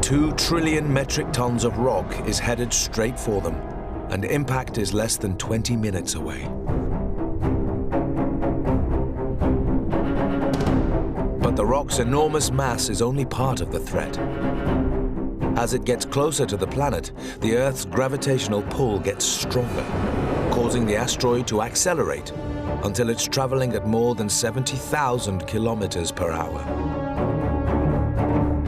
2 trillion metric tons of rock is headed straight for them, and impact is less than 20 minutes away. But the rock's enormous mass is only part of the threat. As it gets closer to the planet, the Earth's gravitational pull gets stronger, causing the asteroid to accelerate until it's traveling at more than 70,000 kilometers per hour.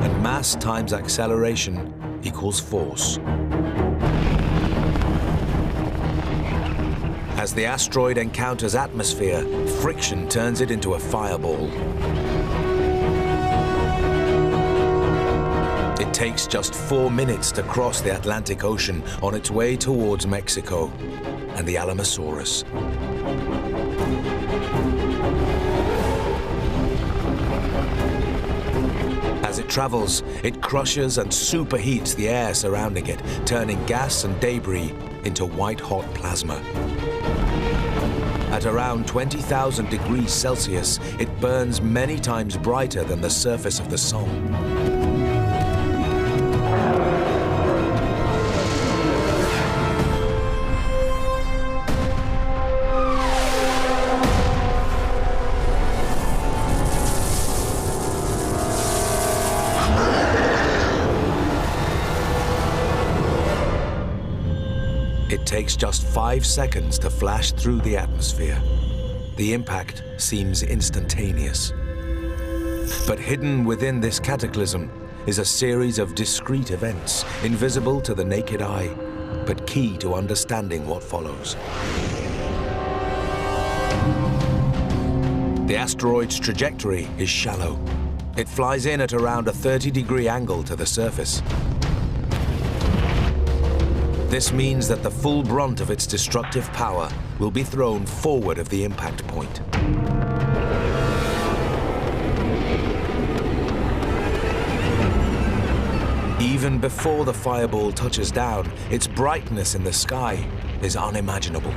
And mass times acceleration equals force. As the asteroid encounters atmosphere, friction turns it into a fireball. It takes just 4 minutes to cross the Atlantic Ocean on its way towards Mexico and the Alamosaurus. As it travels, it crushes and superheats the air surrounding it, turning gas and debris into white-hot plasma. At around 20,000 degrees Celsius, it burns many times brighter than the surface of the sun. It takes just 5 seconds to flash through the atmosphere. The impact seems instantaneous. But hidden within this cataclysm is a series of discrete events, invisible to the naked eye, but key to understanding what follows. The asteroid's trajectory is shallow. It flies in at around a 30-degree angle to the surface. This means that the full brunt of its destructive power will be thrown forward of the impact point. Even before the fireball touches down, its brightness in the sky is unimaginable.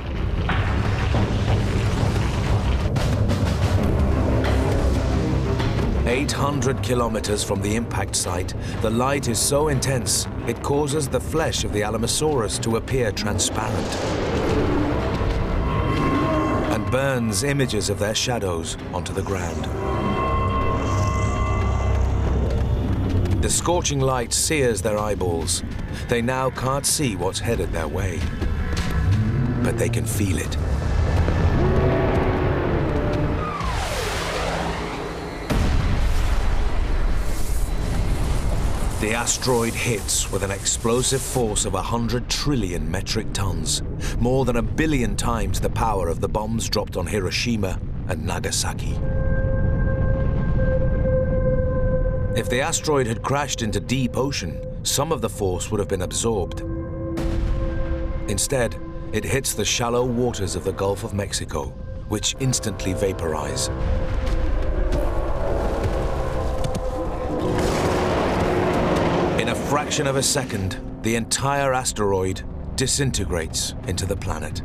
"800 kilometers from the impact site, the light is so intense it causes the flesh of the Alamosaurus to appear transparent and burns images of their shadows onto the ground. The scorching light sears their eyeballs. They now can't see what's headed their way, but they can feel it. The asteroid hits with an explosive force of 100 trillion metric tons, more than 1 billion times the power of the bombs dropped on Hiroshima and Nagasaki. If the asteroid had crashed into deep ocean, some of the force would have been absorbed. Instead, it hits the shallow waters of the Gulf of Mexico, which instantly vaporize. In a fraction of a second, the entire asteroid disintegrates into the planet.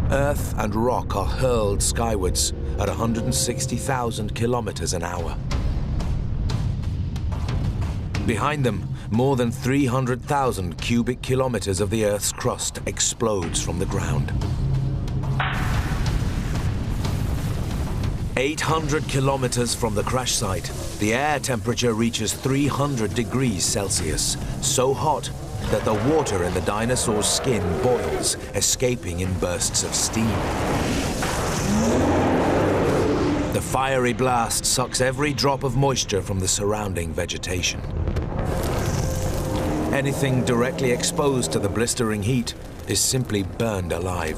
Earth and rock are hurled skywards at 160,000 kilometers an hour. Behind them, more than 300,000 cubic kilometers of the Earth's crust explodes from the ground. 800 kilometers from the crash site, the air temperature reaches 300 degrees Celsius, so hot that the water in the dinosaur's skin boils, escaping in bursts of steam. The fiery blast sucks every drop of moisture from the surrounding vegetation. Anything directly exposed to the blistering heat is simply burned alive.